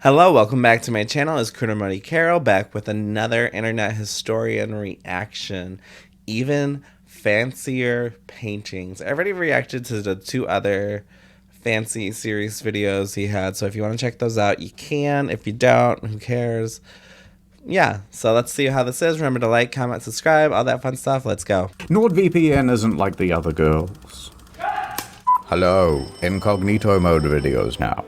Hello, welcome back to my channel. It's Critter Money Carol back with another internet historian reaction. Even fancier paintings. I already reacted to the two other fancy series videos he had, so if you want to check those out, you can. If you don't, who cares? Yeah, so let's see how this is. Remember to like, comment, subscribe, all that fun stuff. Let's go. NordVPN isn't like the other girls. Hello, Incognito mode videos now.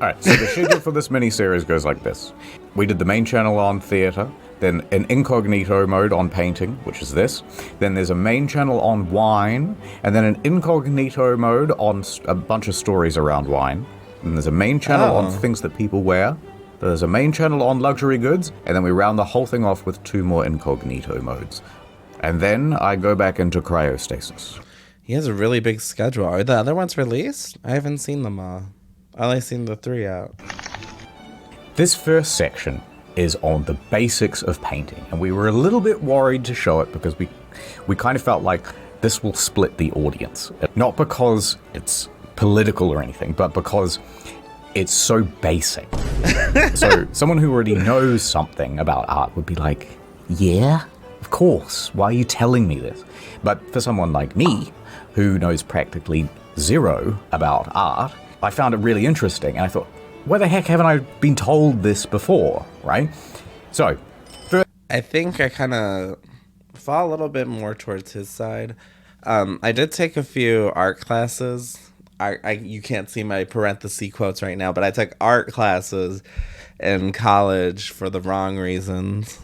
Alright, so the schedule for this mini-series goes like this. We did the main channel on theatre, then an incognito mode on painting, which is this. Then there's a main channel on wine, and then an incognito mode on a bunch of stories around wine. And there's a main channel on things that people wear. There's a main channel on luxury goods, and then we round the whole thing off with 2 more incognito modes. And then I go back into cryostasis. He has a really big schedule. Are the other ones released? I haven't seen them all. I only seen the 3 out. This first section is on the basics of painting, and we were a little bit worried to show it because we kind of felt like this will split the audience. Not because it's political or anything, but because it's so basic. So someone who already knows something about art would be like, yeah, of course, why are you telling me this? But for someone like me, who knows practically zero about art, I found it really interesting, and I thought, why the heck haven't I been told this before, right? So, I think I kind of fall a little bit more towards his side. I did take a few art classes. You can't see my parenthesis quotes right now, but I took art classes in college for the wrong reasons.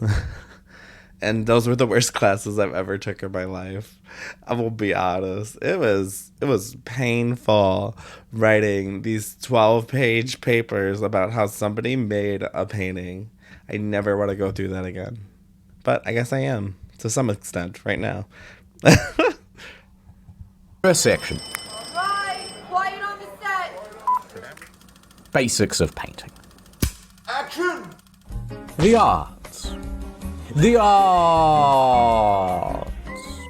And those were the worst classes I've ever took in my life. I will be honest. It was painful writing these 12-page papers about how somebody made a painting. I never want to go through that again. But I guess I am, to some extent, right now. first section. Alright, quiet on the set. Basics of painting. Action! The arts. The arts.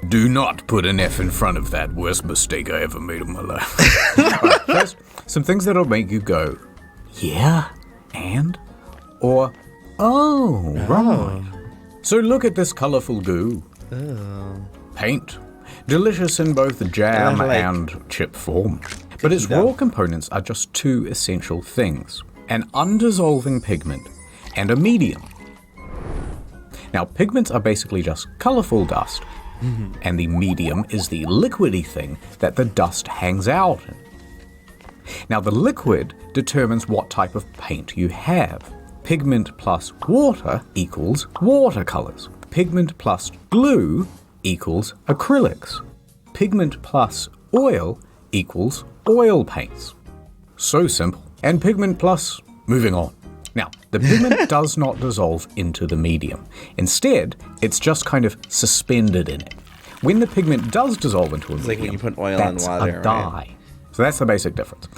Do not put an F in front of that. Worst mistake I ever made in my life. Right, first, some things that'll make you go, yeah, and? Or, oh, right. So look at this colorful goo. Paint. Delicious in both jam and chip form. But its raw components are just 2 essential things. An undissolving pigment and a medium. Now, pigments are basically just colorful dust, and the medium is the liquidy thing that the dust hangs out in. Now, the liquid determines what type of paint you have. Pigment plus water equals watercolors. Pigment plus glue equals acrylics. Pigment plus oil equals oil paints. So simple. And pigment plus moving on. Now, the pigment does not dissolve into the medium. Instead, it's just kind of suspended in it. When the pigment does dissolve into a medium, like when you put oil that's in water, a dye. right? So that's the basic difference.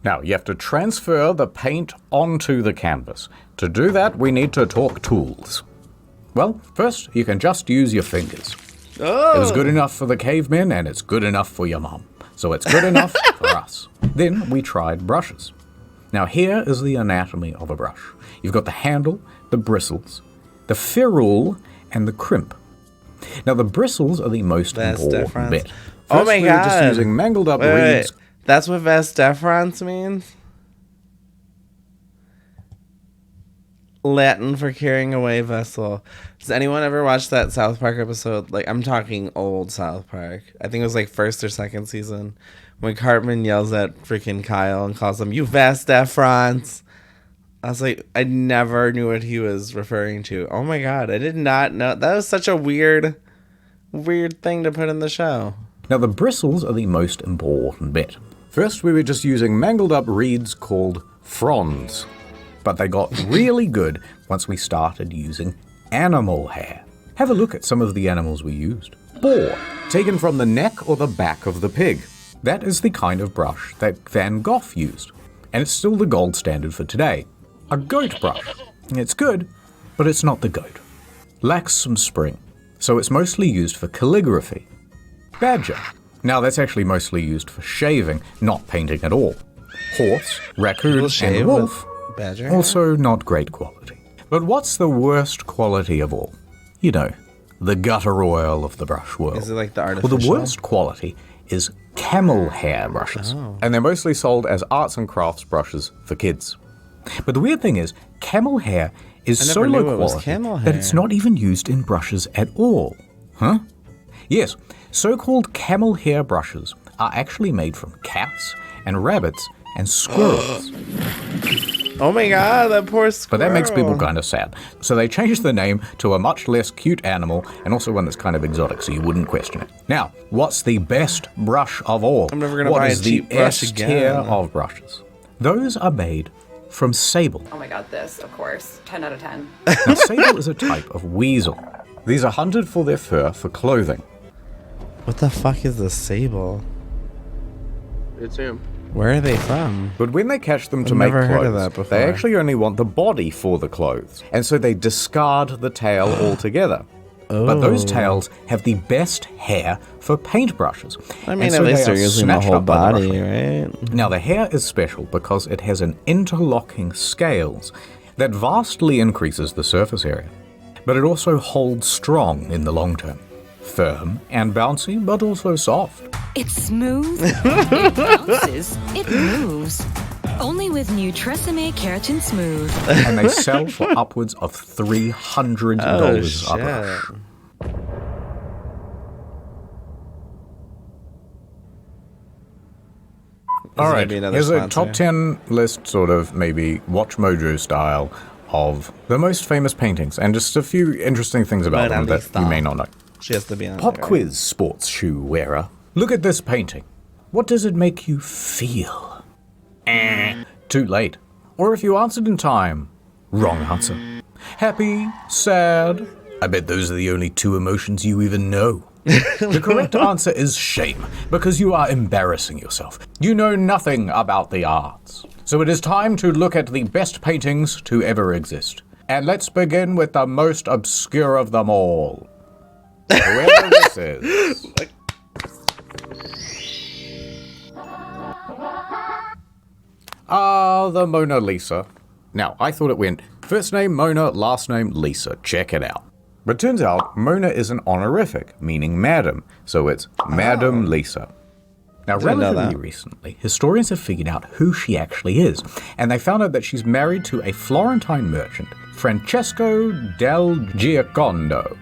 Now, you have to transfer the paint onto the canvas. To do that, we need to talk tools. Well, first, you can just use your fingers. Oh. It was good enough for the cavemen, and it's good enough for your mom. So it's good enough for us. Then we tried brushes. Now here is the anatomy of a brush. You've got the handle, the bristles, the ferrule, and the crimp. Now the bristles are the most important bit. Oh my god! Just using mangled up reeds. Wait. That's what vas deferens means? Latin for carrying away vessel. Does anyone ever watch that South Park episode? Like, I'm talking old South Park. I think it was like 1st or 2nd season. When Cartman yells at freaking Kyle and calls him, "You vas deferens." I was like, I never knew what he was referring to. Oh my god, I did not know. That was such a weird thing to put in the show. Now the bristles are the most important bit. First, we were just using mangled up reeds called fronds. But they got really good once we started using animal hair. Have a look at some of the animals we used. Boar, taken from the neck or the back of the pig. That is the kind of brush that Van Gogh used, and it's still the gold standard for today. A goat brush. It's good, but it's not the goat. Lacks some spring, so it's mostly used for calligraphy. Badger. Now that's actually mostly used for shaving, not painting at all. Horse, raccoon, and wolf Badger hair? Also not great quality. But what's the worst quality of all? You know, the gutter oil of the brush world. Is it like the artificial? Well, the worst quality is camel hair brushes. Oh. And they're mostly sold as arts and crafts brushes for kids. But the weird thing is, camel hair is I so never low knew it was quality camel that it's hair. not even used in brushes at all. Huh? Yes, so-called camel hair brushes are actually made from cats and rabbits and squirrels. Oh my god, that poor But squirrel. that makes people kind of sad. So they changed the name to a much less cute animal, and also one that's kind of exotic, so you wouldn't question it. Now, what's the best brush of all? I'm never gonna What buy a is the cheap brush S again. tier of brushes? Those are made from sable. Oh my god, this, of course. 10 out of 10. Now, sable is a type of weasel. These are hunted for their fur for clothing. What the fuck is a sable? It's him. Where are they from? But when they catch them to I've make never clothes, heard of that before. they actually only want the body for the clothes. And so they discard the tail altogether. But those tails have the best hair for paintbrushes. I mean, And at so least they they're are using the snatched whole up by the body, brushman. right? Now, the hair is special because it has an interlocking scales that vastly increases the surface area. But it also holds strong in the long term. Firm and bouncy, but also soft. It's smooth, it bounces, it moves. Only with new Tresemme Keratin Smooth. And they sell for upwards of $300 Oh, a shit. brush. All gonna right, be another here's a sponsor. top 10 list, sort of maybe Watch Mojo style, of the most famous paintings, and just a few interesting things about them Mona that Lisa. you may not know. She has to be on Pop there, right? quiz, sports shoe wearer. Look at this painting. What does it make you feel? Too late. Or if you answered in time, wrong answer. Happy, sad. I bet those are the only two emotions you even know. The correct answer is shame, because you are embarrassing yourself. You know nothing about the arts. So it is time to look at the best paintings to ever exist. And let's begin with the most obscure of them all. Whoever this is. The Mona Lisa. Now, I thought it went first name Mona, last name Lisa. Check it out. But turns out Mona is an honorific, meaning madam, so it's Madam Lisa. Now, Didn't know relatively that. recently, historians have figured out who she actually is, and they found out that she's married to a Florentine merchant, Francesco del Giocondo.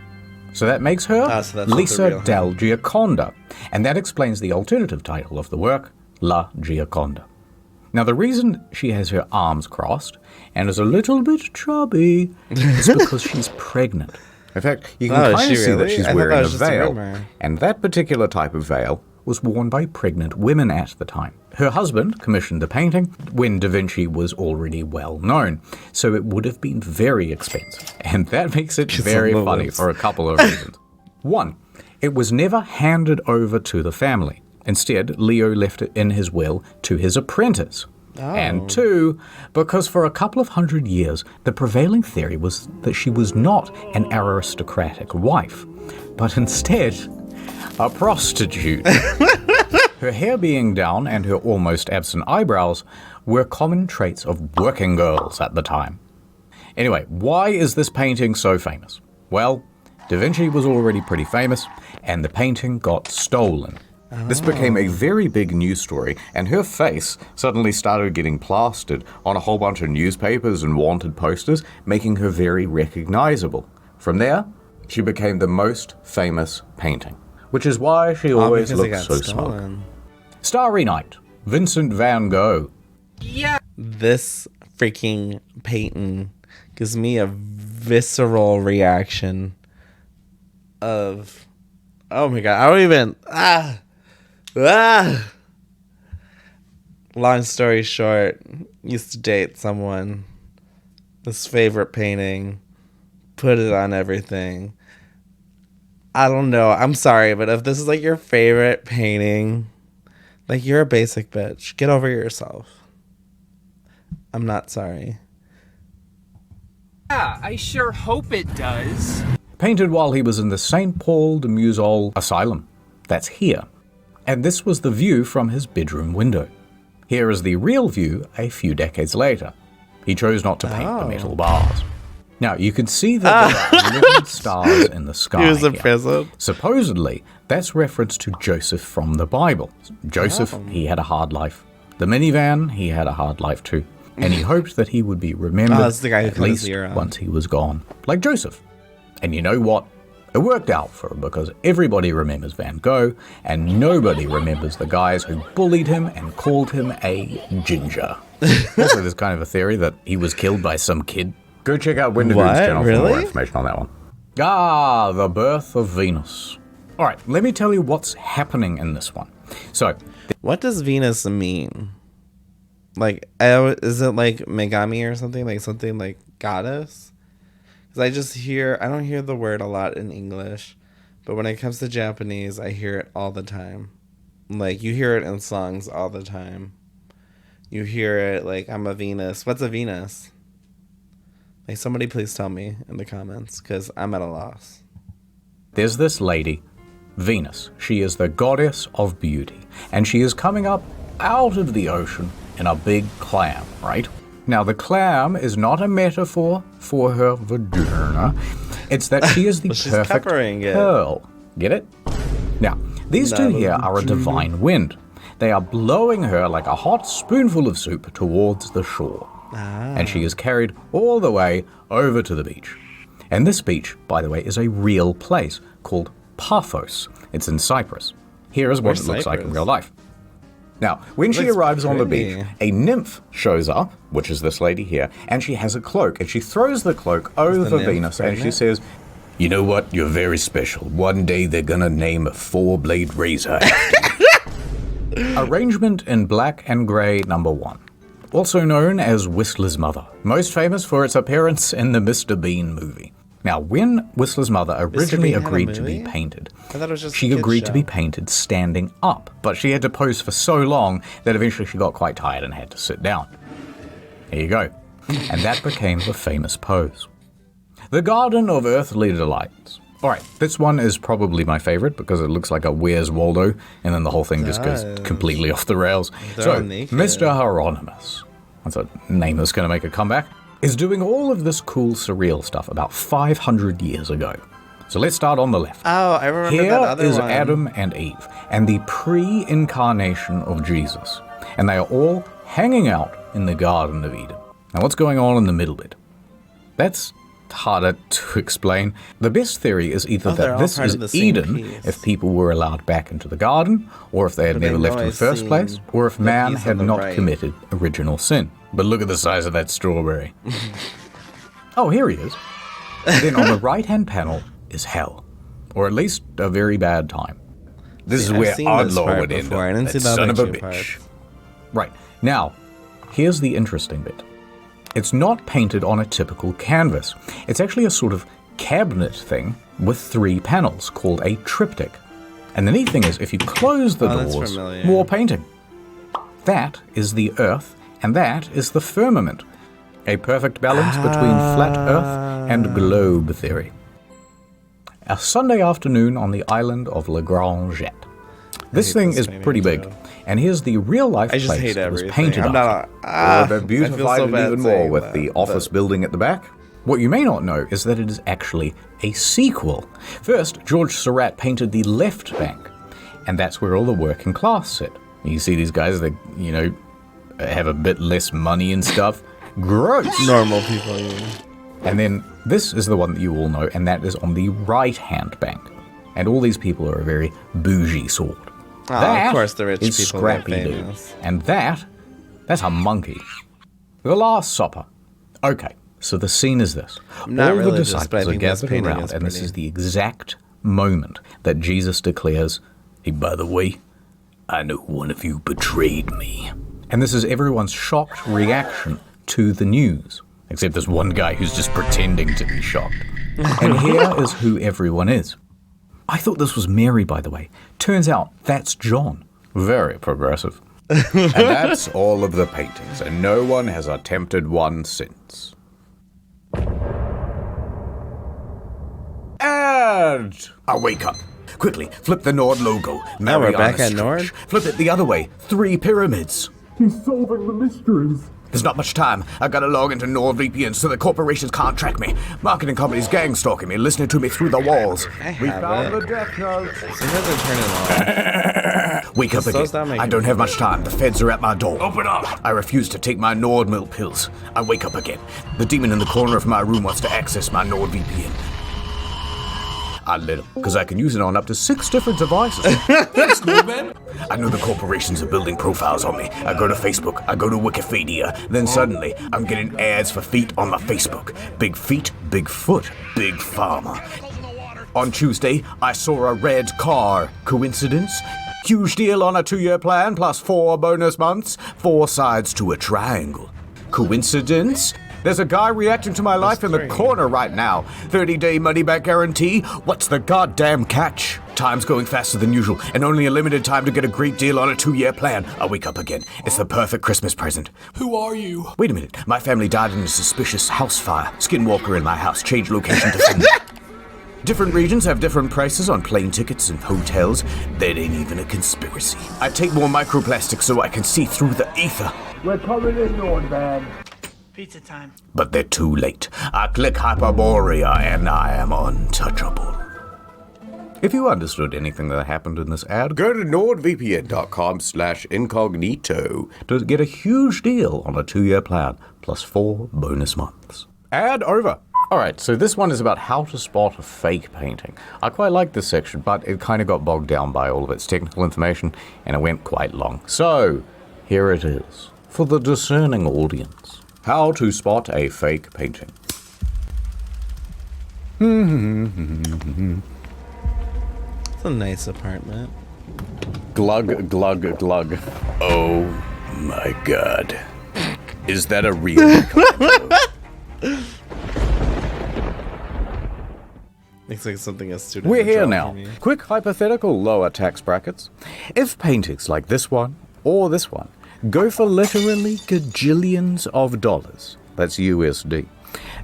So that makes her Ah, so that's not the Lisa real del Gioconda, and that explains the alternative title of the work, La Gioconda. Now, the reason she has her arms crossed and is a little bit chubby is because she's pregnant. In fact, you can Oh, is kind she of see that really? she's I thought wearing that a was just a veil, rumor. and that particular type of veil was worn by pregnant women at the time. Her husband commissioned the painting when Da Vinci was already well known, so it would have been very expensive, and that makes it very on the funny lips. for a couple of reasons. One, it was never handed over to the family. Instead, Leo left it in his will to his apprentice. And two, because for a couple of hundred years, the prevailing theory was that she was not an aristocratic wife, but instead a prostitute. Her hair being down and her almost absent eyebrows were common traits of working girls at the time. Anyway, why is this painting so famous? Well, Da Vinci was already pretty famous, and the painting got stolen. This became a very big news story, and her face suddenly started getting plastered on a whole bunch of newspapers and wanted posters, making her very recognizable. From there, she became the most famous painting, which is why she always because it looks got so smug. stolen. Starry Night, Vincent van Gogh. This freaking painting gives me a visceral reaction of, oh my god, I don't even, Long story short, used to date someone, his favorite painting, put it on everything. I don't know, I'm sorry, but if this is like your favorite painting, like, you're a basic bitch. Get over yourself. I'm not sorry. Yeah, I sure hope it does. Painted while he was in the St. Paul de Musol Asylum. That's here. And this was the view from his bedroom window. Here is the real view a few decades later. He chose not to paint the metal bars. Now, you can see that there are 11 stars in the sky. He was in here. prison. Supposedly, that's reference to Joseph from the Bible. Joseph, he had a hard life. The minivan, he had a hard life too. And he hoped that he would be remembered that's the guy who at cut his least ear off. once he was gone. Like Joseph. And you know what? It worked out for him because everybody remembers Van Gogh and nobody remembers the guys who bullied him and called him a ginger. Also, there's kind of a theory that he was killed by some kid. Go check out Wendigoon's What? channel for more Really? information on that one. Ah, the birth of Venus. All right, let me tell you what's happening in this one. So, What does Venus mean? Like, is it like Megami or something? Like something like goddess? Because I don't hear the word a lot in English. But when it comes to Japanese, I hear it all the time. Like, you hear it in songs all the time. You hear it like, I'm a Venus. What's a Venus? Like, somebody please tell me in the comments, because I'm at a loss. there's this lady, Venus. She is the goddess of beauty, and she is coming up out of the ocean in a big clam, right? Now, the clam is not a metaphor for her vagina. It's that she is the Well, she's perfect covering it. pearl. Get it? Now, these two here are a divine wind. They are blowing her like a hot spoonful of soup towards the shore. And she is carried all the way over to the beach. And this beach, by the way, is a real place called Paphos. It's in Cyprus. Here is what Where's it looks like in Cyprus? real life. Now, when she Looks arrives on the pretty. beach, a nymph shows up, which is this lady here, and she has a cloak, and she throws the cloak over nymph Venus, and she pregnant? says, "You know what? You're very special. One day they're gonna name a 4-blade razor after you." Arrangement in black and grey #1. Also known as Whistler's Mother, most famous for its appearance in the Mr. Bean movie. Now, when Whistler's mother originally Bean had a agreed to be movie? painted, I thought it was just a she kid's agreed to be show. painted standing up, but she had to pose for so long that eventually she got quite tired and had to sit down. Here you go. And that became the famous pose. The Garden of Earthly Delights. All right, this one is probably my favorite because it looks like a Where's Waldo, and then the whole thing just goes does. completely off the rails. They're So, all naked. Mr. Hieronymus, that's a name that's going to make a comeback, is doing all of this cool surreal stuff about 500 years ago. So let's start on the left. Oh, I remember Here that other is one. Adam and Eve and the pre-incarnation of Jesus. And they are all hanging out in the Garden of Eden. Now what's going on in the middle bit? That's harder to explain. The best theory is either they're that all this part is of the same Eden piece. if people were allowed back into the garden, or if they had But I never left know in the I've first seen place, or if the man piece had on the not right. committed original sin. But look at the size of that strawberry. Oh, here he is. And then on the right-hand panel is hell, or at least a very bad time. This is I've where seen this Ardlaw part would end before. up. I didn't That see the son other of a two bitch. parts. Right. Now, here's the interesting bit. It's not painted on a typical canvas. It's actually a sort of cabinet thing with 3 panels called a triptych. And the neat thing is, if you close the Oh, that's doors, familiar. more painting. That is the earth, and that is the firmament. A perfect balance between flat earth and globe theory. A Sunday afternoon on the island of La Grangette. This hate thing this is painting pretty big, too. and here's the real-life I just place hate that was everything. painted I'm after. not I They've feel beautified so it bad even more saying with that, the office but- building at the back. What you may not know is that it is actually a sequel. First, George Seurat painted the left bank, and that's where all the working class sit. You see these guys that, you know, have a bit less money and stuff. Gross! Normal people, you mean. And then this is the one that you all know, and that is on the right-hand bank. And all these people are a very bougie sort. Of course the rich is people get Scrappy Doo. famous. And that's a monkey. The Last Supper. Okay, so the scene is this. I'm not all the religious, but I disciples are think this gathered painting around, is and this pretty. is the exact moment that Jesus declares, "Hey, by the way, I know one of you betrayed me." And this is everyone's shocked reaction to the news. Except there's one guy who's just pretending to be shocked. And here is who everyone is. I thought this was Mary, by the way. Turns out that's John. Very progressive. And that's all of the paintings, and no one has attempted one since. And I wake up. Quickly, flip the Nord logo. Now we're Mariana back at Stretch. Nord? Flip it the other way. 3 pyramids. He's solving the mysteries. There's not much time. I gotta log into NordVPN so the corporations can't track me. Marketing companies gang stalking me, listening to me through the walls. We found the death note. Sometimes I turn it off. Wake up Slows down again. my I don't have much time. The feds are at my door. Open up! I refuse to take my Nord milk pills. I wake up again. The demon in the corner of my room wants to access my NordVPN. I let him, because I can use it on up to 6 different devices. That's cool, man. I know the corporations are building profiles on me. I go to Facebook, I go to Wikipedia, then suddenly I'm getting ads for feet on my Facebook. Big feet, big foot, big pharma. On Tuesday, I saw a red car. Coincidence? Huge deal on a 2-year plan plus 4 bonus months, 4 sides to a triangle. Coincidence? There's a guy reacting to my life in the corner right now. 30-day money-back guarantee? What's the goddamn catch? Time's going faster than usual, and only a limited time to get a great deal on a 2-year plan. I wake up again. It's the perfect Christmas present. Who are you? Wait a minute. My family died in a suspicious house fire. Skinwalker in my house. Change location to Sunday. Different regions have different prices on plane tickets and hotels. That ain't even a conspiracy. I take more microplastics so I can see through the ether. We're coming in, Nordman. Pizza time. But they're too late. I click Hyperborea and I am untouchable. If you understood anything that happened in this ad, go to nordvpn.com/incognito to get a huge deal on a 2-year plan, plus 4 bonus months. Ad over. Alright, so this one is about how to spot a fake painting. I quite like this section, but it kind of got bogged down by all of its technical information, and it went quite long. So, here it is, for the discerning audience. How to spot a fake painting. It's a nice apartment. Glug, glug, glug. Oh my god. Is that a real Looks like something a student We're would here draw now. for me. Quick hypothetical lower tax brackets. If paintings like this one or this one go for literally gajillions of dollars, that's USD,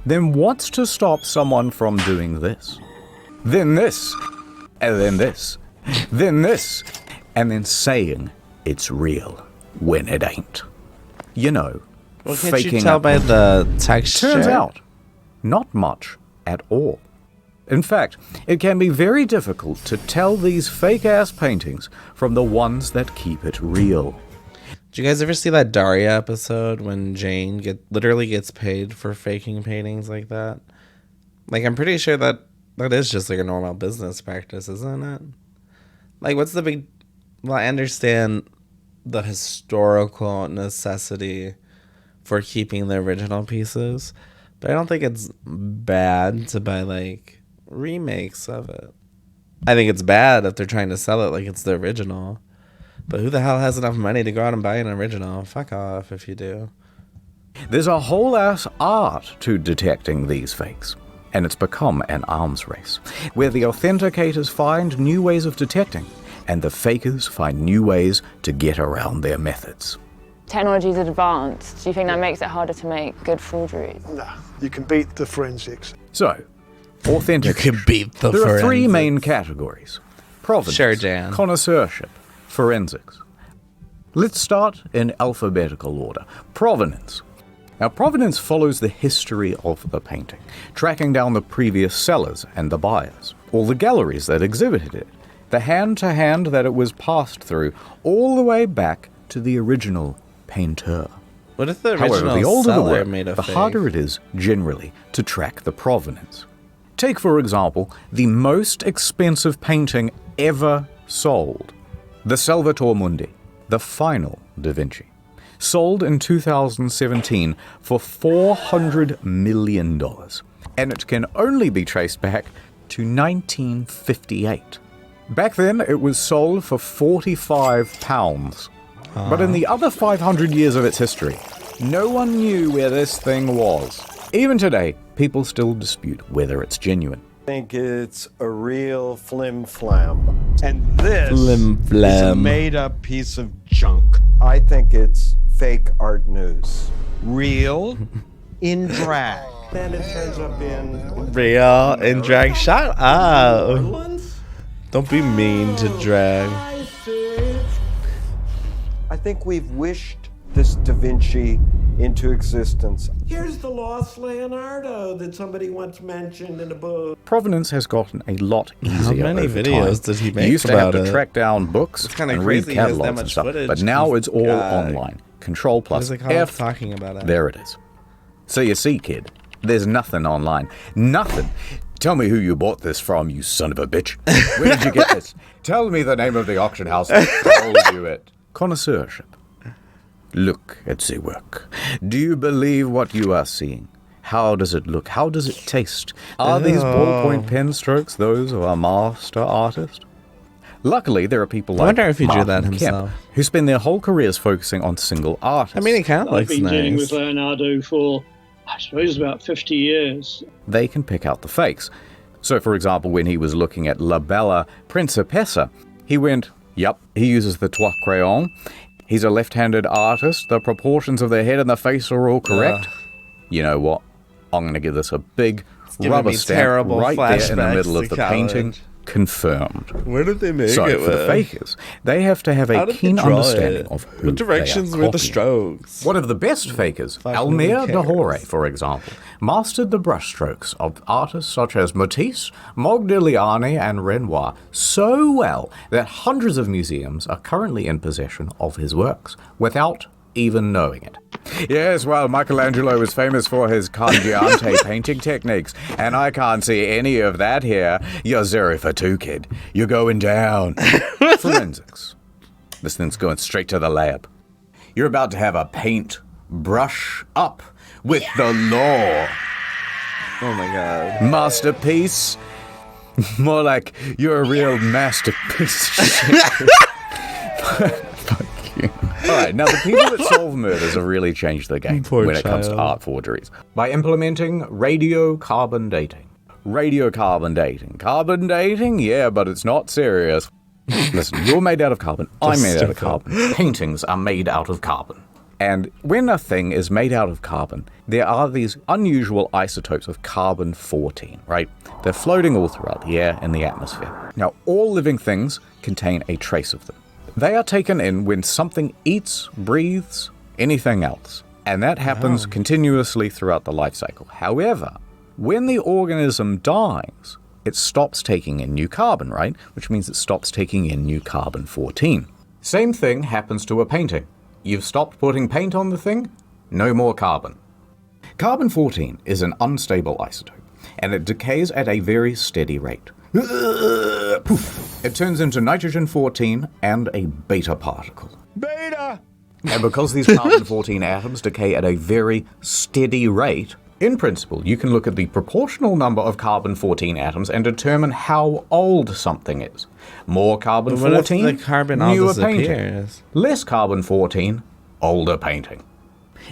then what's to stop someone from doing this? Then this, and then this, then this, and then saying it's real when it ain't. You know, Well, can't faking you tell up. by the texture? Turns out, not much at all. In fact, it can be very difficult to tell these fake-ass paintings from the ones that keep it real. Did you guys ever see that Daria episode when Jane literally gets paid for faking paintings like that? Like, I'm pretty sure that is just like a normal business practice, isn't it? Like, what's the big... Well, I understand the historical necessity for keeping the original pieces, but I don't think it's bad to buy, like, remakes of it. I think it's bad if they're trying to sell it like it's the original. But who the hell has enough money to go out and buy an original? Fuck off if you do. There's a whole ass art to detecting these fakes, and it's become an arms race, where the authenticators find new ways of detecting, and the fakers find new ways to get around their methods. Technology's advanced. Do you think that makes it harder to make good forgeries? No, you can beat the forensics. So, authentic. You can beat the There are 3 forensics. main categories: provenance, Sure, Jan. connoisseurship, forensics. Let's start in alphabetical order. Provenance. Now, provenance follows the history of the painting, tracking down the previous sellers and the buyers, all the galleries that exhibited it, the hand-to-hand that it was passed through, all the way back to the original painter. What if the original However, the older the seller work, made a the fake? harder it is, generally, to track the provenance. Take, for example, the most expensive painting ever sold, the Salvator Mundi, the final Da Vinci, sold in 2017 for $400 million, and it can only be traced back to 1958. Back then, it was sold for £45. But in the other 500 years of its history, no one knew where this thing was. Even today, people still dispute whether it's genuine. I think it's a real flim-flam. And this Flim is a flam. made-up piece of junk. I think it's fake art news. Real in drag. Then it turns up in... Real in drag. Shut up. Don't be mean to drag. I think we've wished this Da Vinci into existence. Here's the lost Leonardo that somebody once mentioned in a book. Provenance has gotten a lot easier. How many over videos time. did he make You used to have about to it? track down books It's kinda and read crazy he has that catalogs and much stuff, footage. but now He's it's all got- online. Control What is plus it called? F. Talking about it. There it is. So you see, kid, there's nothing online. Nothing. Tell me who you bought this from, you son of a bitch. Where did you get this? Tell me the name of the auction house that sold you it. Connoisseurship. Look at the work. Do you believe what you are seeing? How does it look? How does it taste? Are these ballpoint pen strokes those of a master artist? Luckily, there are people like wonder if he drew Martin that Kemp, himself. who spend their whole careers focusing on single artists. I mean, it kind of I've looks been dealing nice. with Leonardo for, I suppose, about 50 years. They can pick out the fakes. So, for example, when he was looking at La Bella Principessa, he went, yep, he uses the trois crayon. He's a left-handed artist. The proportions of the head and the face are all correct. You know what? I'm going to give this a big giving rubber me stamp terrible right there in the flashbacks middle of to the college. painting. Confirmed. Where did they make So, it for the with? fakers, they have to have How a did they keen draw understanding it? of who What directions they are were the copying. strokes? One of the best fakers, Fuck, Almir who de cares? Hore, for example, mastered the brushstrokes of artists such as Matisse, Modigliani, and Renoir so well that hundreds of museums are currently in possession of his works without even knowing it. Yes, well, Michelangelo is famous for his Cangiante painting techniques, and I can't see any of that here. You're 0 for 2, kid. You're going down. Forensics. This thing's going straight to the lab. You're about to have a paint brush up with the law. Oh my god. Masterpiece. More like you're a real masterpiece. Fuck you. Alright, now the people that solve murders have really changed the game Poor when it comes to child. art forgeries by implementing radiocarbon dating. Radiocarbon dating. Carbon dating? Yeah, but it's not serious. Listen, you're made out of carbon. I'm made out of carbon. Paintings are made out of carbon. And when a thing is made out of carbon, there are these unusual isotopes of carbon-14, right? They're floating all throughout the air and the atmosphere. Now, all living things contain a trace of them. They are taken in when something eats, breathes, anything else. And that happens continuously throughout the life cycle. However, when the organism dies, it stops taking in new carbon, right? Which means it stops taking in new carbon-14. Same thing happens to a painting. You've stopped putting paint on the thing, no more carbon. Carbon-14 is an unstable isotope, and it decays at a very steady rate. Poof! It turns into nitrogen-14 and a beta particle. Beta! And because these carbon-14 atoms decay at a very steady rate, in principle, you can look at the proportional number of carbon-14 atoms and determine how old something is. More But what if carbon-14, the carbon all newer painting. disappears? Less carbon-14, older painting.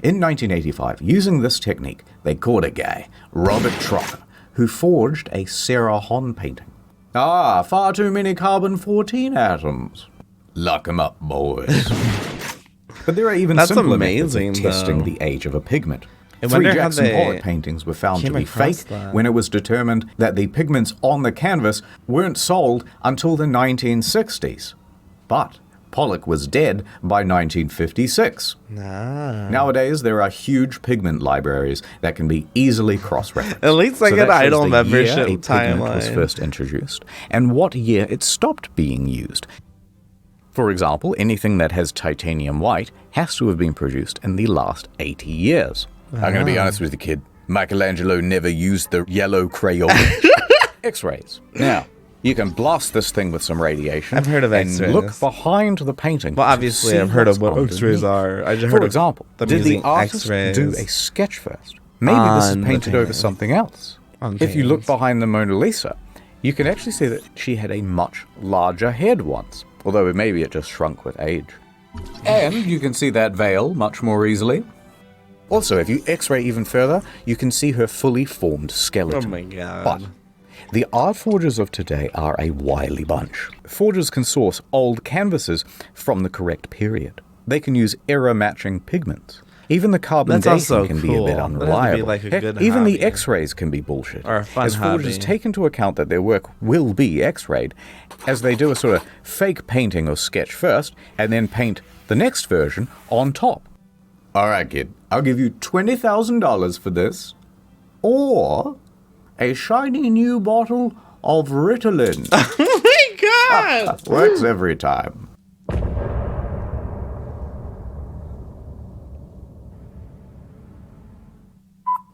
In 1985, using this technique, they caught a guy, Robert Trotter, who forged a Sarah Hon painting. Ah, far too many carbon-14 atoms. Lock 'em up, boys. But there are even That's simpler methods of amazing, testing though. the age of a pigment. I 3 wonder how Jackson they Pollock paintings were found to came be across fake that. when it was determined that the pigments on the canvas weren't sold until the 1960s. But Pollock was dead by 1956. Nah. Nowadays, there are huge pigment libraries that can be easily cross-referenced. At least like So an that shows Idol the membership year a pigment was timeline. first introduced, and what year it stopped being used. For example, anything that has titanium white has to have been produced in the last 80 years. I'm going to be honest with you, kid. Michelangelo never used the yellow crayon. X-rays. Now, you can blast this thing with some radiation. I've heard of and X-rays. look behind the painting. Well, to obviously, see I've heard of what what's X-rays underneath. are. I just For heard example, of them did the using artist X-rays do a sketch first? Maybe this is on the painted over painting. something else. On If you look paintings. behind the Mona Lisa, you can actually see that she had a much larger head once, although maybe it just shrunk with age. And you can see that veil much more easily. Also, if you X-ray even further, you can see her fully formed skeleton. Oh my god. But the art forgers of today are a wily bunch. Forgers can source old canvases from the correct period. They can use error-matching pigments. Even the carbon That's also dating can be a cool. bit That has to be unreliable. like a Heck, good even the hobby. X-rays can be bullshit. Or a fun as forgers hobby. take into account that their work will be X-rayed, as they do a sort of fake painting or sketch first, and then paint the next version on top. All right, kid. I'll give you $20,000 for this. Or a shiny new bottle of Ritalin. Oh my god! Works every time.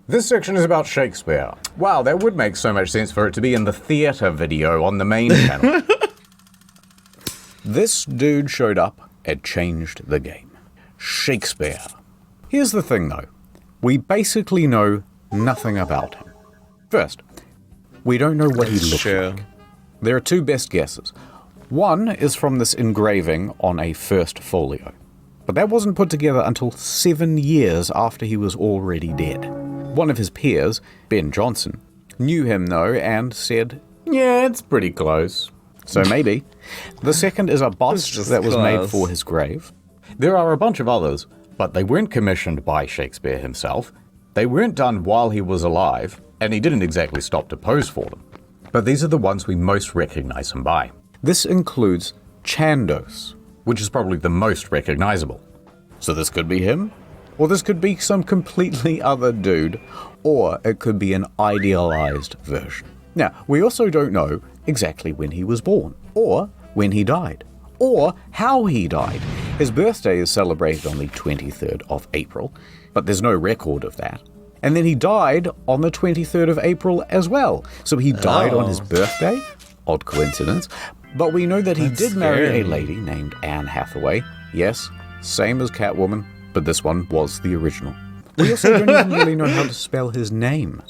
This section is about Shakespeare. Wow, that would make so much sense for it to be in the theatre video on the main channel. This dude showed up and changed the game. Shakespeare. Here's the thing though. We basically know nothing about him. First, we don't know what he looked like. There are two best guesses. One is from this engraving on a first folio. But that wasn't put together until 7 years after he was already dead. One of his peers, Ben Jonson, knew him though and said, yeah, it's pretty close. So maybe. The second is a bust that was made for his grave. There are a bunch of others, but they weren't commissioned by Shakespeare himself. They weren't done while he was alive, and he didn't exactly stop to pose for them. But these are the ones we most recognize him by. This includes Chandos, which is probably the most recognizable. So this could be him, or this could be some completely other dude, or it could be an idealized version. Now, we also don't know exactly when he was born, or when he died, or how he died. His birthday is celebrated on the 23rd of April, but there's no record of that. And then he died on the 23rd of April as well. So he died on his birthday? Odd coincidence. But we know that he did marry a lady named Anne Hathaway. Yes, same as Catwoman, but this one was the original. We also don't even really know how to spell his name.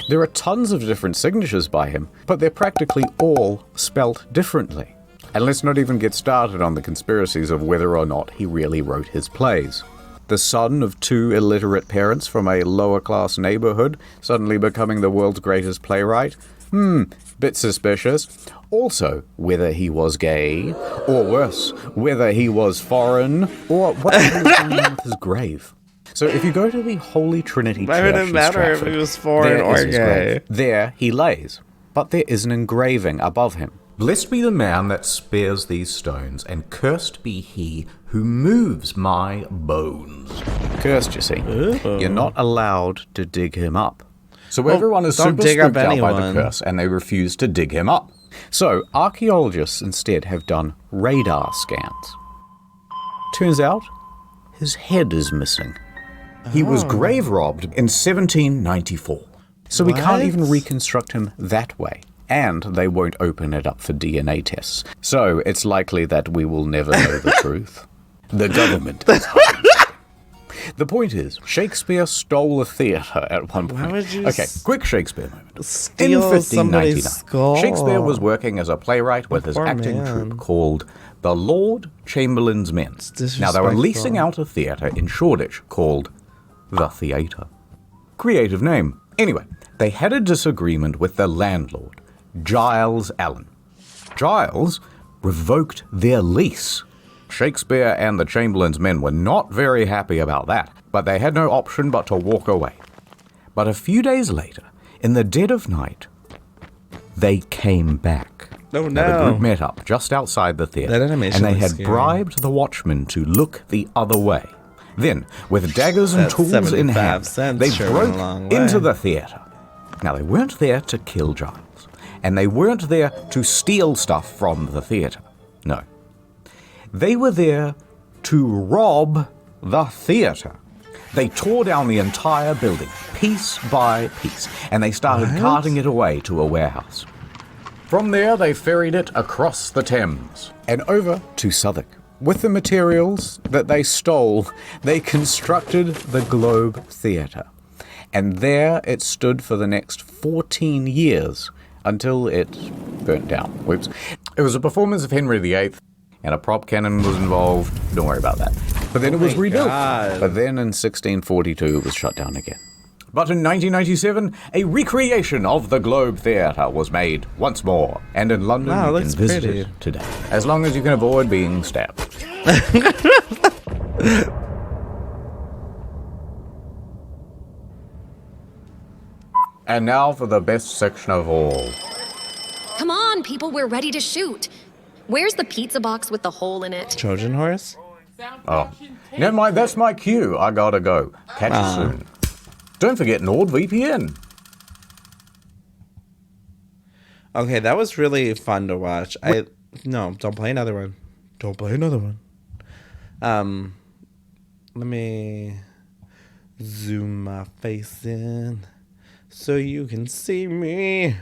There are tons of different signatures by him, but they're practically all spelt differently. And let's not even get started on the conspiracies of whether or not he really wrote his plays. The son of two illiterate parents from a lower-class neighborhood suddenly becoming the world's greatest playwright? Bit suspicious. Also, whether he was gay, or worse, whether he was foreign, or what was going on with his grave. So if you go to the Holy Trinity Church Why would it matter if he was foreign or gay? There he lays, but there is an engraving above him. Blessed be the man that spares these stones, and cursed be he who moves my bones. Cursed, you see. Ooh. You're not allowed to dig him up. So everyone is super spooked out by the curse, and they refuse to dig him up. So archaeologists instead have done radar scans. Turns out, his head is missing. He was grave robbed in 1794. So we can't even reconstruct him that way. And they won't open it up for DNA tests. So it's likely that we will never know the truth. The government is hiding. The point is, Shakespeare stole a theatre at one point. Okay, quick Shakespeare moment. In 1599, Shakespeare was working as a playwright with his acting troupe called the Lord Chamberlain's Men. Now they were leasing out a theatre in Shoreditch called the Theatre. Creative name. Anyway, they had a disagreement with the landlord, Giles Allen. Giles revoked their lease. Shakespeare and the Chamberlain's Men were not very happy about that, but they had no option but to walk away. But a few days later, in the dead of night, they came back. Oh no. Now, the group met up just outside the theatre, and they had bribed the watchman to look the other way. Then, with daggers and tools in hand, they broke into the theatre. Now, they weren't there to kill Giles, and they weren't there to steal stuff from the theatre. No. They were there to rob the theatre. They tore down the entire building, piece by piece, and they started carting it away to a warehouse. From there, they ferried it across the Thames and over to Southwark. With the materials that they stole, they constructed the Globe Theatre. And there it stood for the next 14 years until it burnt down. Whoops. It was a performance of Henry VIII, and a prop cannon was involved. Don't worry about that. But then it was rebuilt. But then in 1642 it was shut down again. But in 1997, a recreation of the Globe Theatre was made once more. And in London, you can visit it today. As long as you can avoid being stabbed. And now for the best section of all. Come on, people, we're ready to shoot. Where's the pizza box with the hole in it? Trojan horse? Oh, never mind. That's my cue. I gotta go. Catch you soon. Don't forget NordVPN. Okay, that was really fun to watch. No, don't play another one. Don't play another one. Let me zoom my face in so you can see me.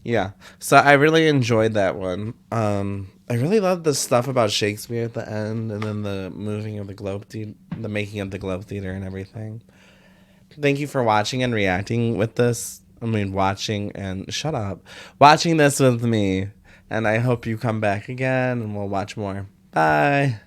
Yeah, so I really enjoyed that one. I really loved the stuff about Shakespeare at the end, and then the moving of the the making of the Globe Theater and everything. Thank you for watching and reacting with this. I mean, watching this with me. And I hope you come back again and we'll watch more. Bye.